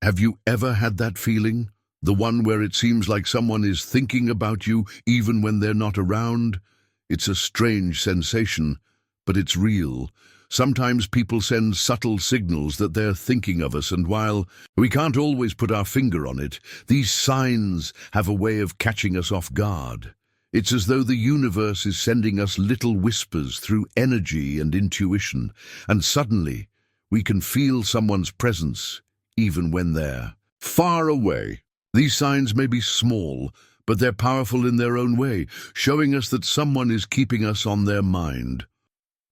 Have you ever had that feeling? The one where it seems like someone is thinking about you even when they're not around? It's a strange sensation, but it's real. Sometimes people send subtle signals that they're thinking of us, and while we can't always put our finger on it, these signs have a way of catching us off guard. It's as though the universe is sending us little whispers through energy and intuition, and suddenly we can feel someone's presence, even when they're far away. These signs may be small, but they're powerful in their own way, showing us that someone is keeping us on their mind.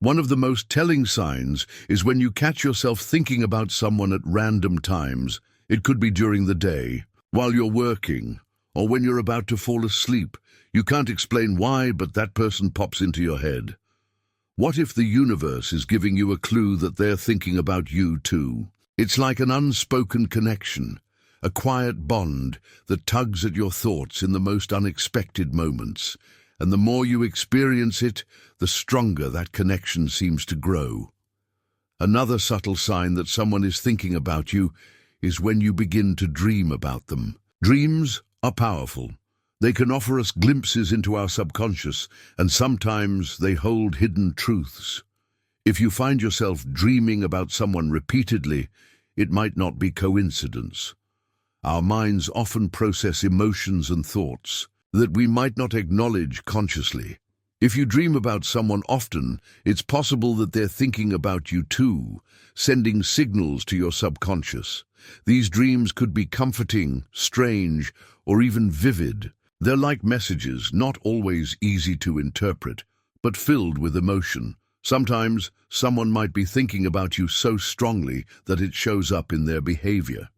One of the most telling signs is when you catch yourself thinking about someone at random times. It could be during the day, while you're working, or when you're about to fall asleep. You can't explain why, but that person pops into your head. What if the universe is giving you a clue that they're thinking about you too? It's like an unspoken connection, a quiet bond that tugs at your thoughts in the most unexpected moments. And the more you experience it, the stronger that connection seems to grow. Another subtle sign that someone is thinking about you is when you begin to dream about them. Dreams are powerful. They can offer us glimpses into our subconscious, and sometimes they hold hidden truths. If you find yourself dreaming about someone repeatedly, it might not be coincidence. Our minds often process emotions and thoughts that we might not acknowledge consciously. If you dream about someone often, it's possible that they're thinking about you too, sending signals to your subconscious. These dreams could be comforting, strange, or even vivid. They're like messages, not always easy to interpret, but filled with emotion. Sometimes someone might be thinking about you so strongly that it shows up in their behavior.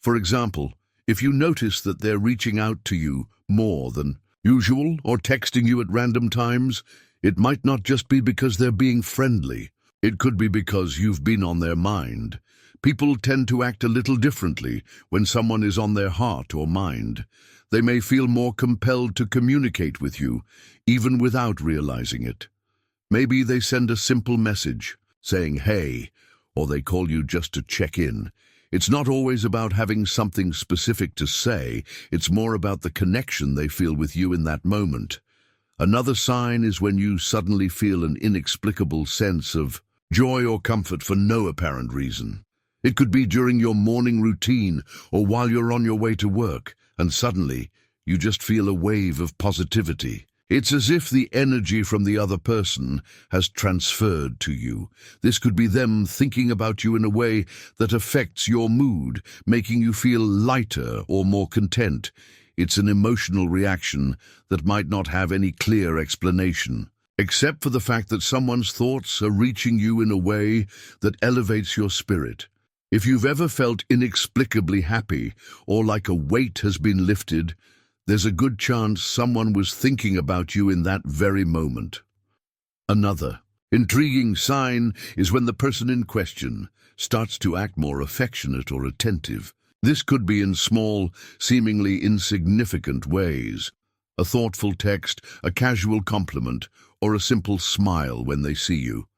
For example, if you notice that they're reaching out to you more than usual or texting you at random times, it might not just be because they're being friendly. It could be because you've been on their mind. People tend to act a little differently when someone is on their heart or mind. They may feel more compelled to communicate with you, even without realizing it. Maybe they send a simple message, saying, "Hey," or they call you just to check in. It's not always about having something specific to say, it's more about the connection they feel with you in that moment. Another sign is when you suddenly feel an inexplicable sense of joy or comfort for no apparent reason. It could be during your morning routine or while you're on your way to work, and suddenly you just feel a wave of positivity. It's as if the energy from the other person has transferred to you. This could be them thinking about you in a way that affects your mood, making you feel lighter or more content. It's an emotional reaction that might not have any clear explanation, except for the fact that someone's thoughts are reaching you in a way that elevates your spirit. If you've ever felt inexplicably happy or like a weight has been lifted, there's a good chance someone was thinking about you in that very moment. Another intriguing sign is when the person in question starts to act more affectionate or attentive. This could be in small, seemingly insignificant ways. A thoughtful text, a casual compliment, or a simple smile when they see you.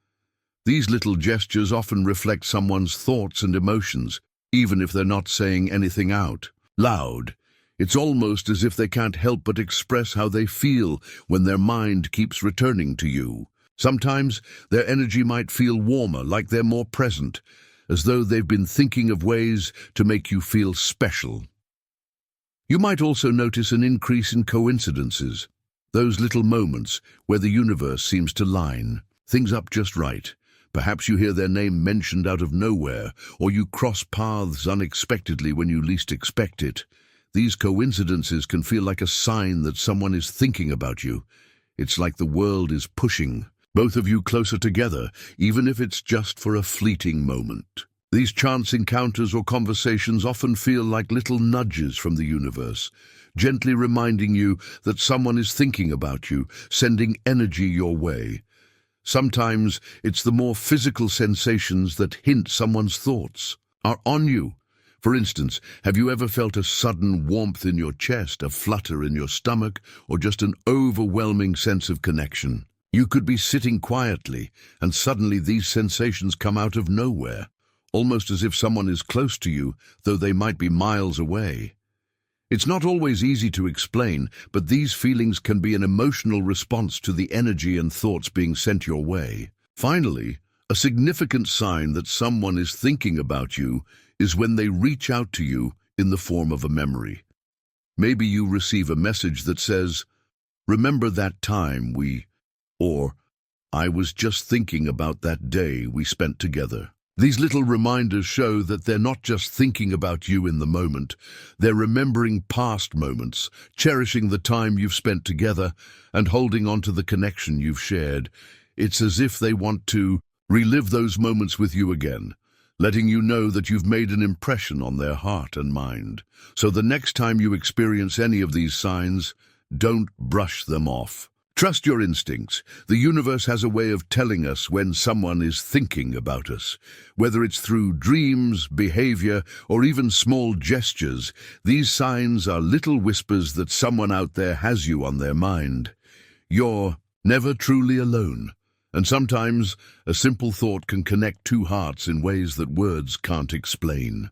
These little gestures often reflect someone's thoughts and emotions, even if they're not saying anything out loud. It's almost as if they can't help but express how they feel when their mind keeps returning to you. Sometimes their energy might feel warmer, like they're more present, as though they've been thinking of ways to make you feel special. You might also notice an increase in coincidences, those little moments where the universe seems to line things up just right. Perhaps you hear their name mentioned out of nowhere, or you cross paths unexpectedly when you least expect it. These coincidences can feel like a sign that someone is thinking about you. It's like the world is pushing both of you closer together, even if it's just for a fleeting moment. These chance encounters or conversations often feel like little nudges from the universe, gently reminding you that someone is thinking about you, sending energy your way. Sometimes it's the more physical sensations that hint someone's thoughts are on you. For instance, have you ever felt a sudden warmth in your chest, a flutter in your stomach, or just an overwhelming sense of connection? You could be sitting quietly, and suddenly these sensations come out of nowhere. almost as if someone is close to you, though they might be miles away. It's not always easy to explain, but these feelings can be an emotional response to the energy and thoughts being sent your way. Finally, a significant sign that someone is thinking about you is when they reach out to you in the form of a memory. Maybe you receive a message that says, "Remember that time or "I was just thinking about that day we spent together." These little reminders show that they're not just thinking about you in the moment, they're remembering past moments, cherishing the time you've spent together, and holding on to the connection you've shared. It's as if they want to relive those moments with you again, letting you know that you've made an impression on their heart and mind. So the next time you experience any of these signs, don't brush them off. Trust your instincts. The universe has a way of telling us when someone is thinking about us. Whether it's through dreams, behavior, or even small gestures, these signs are little whispers that someone out there has you on their mind. You're never truly alone. And sometimes, a simple thought can connect two hearts in ways that words can't explain.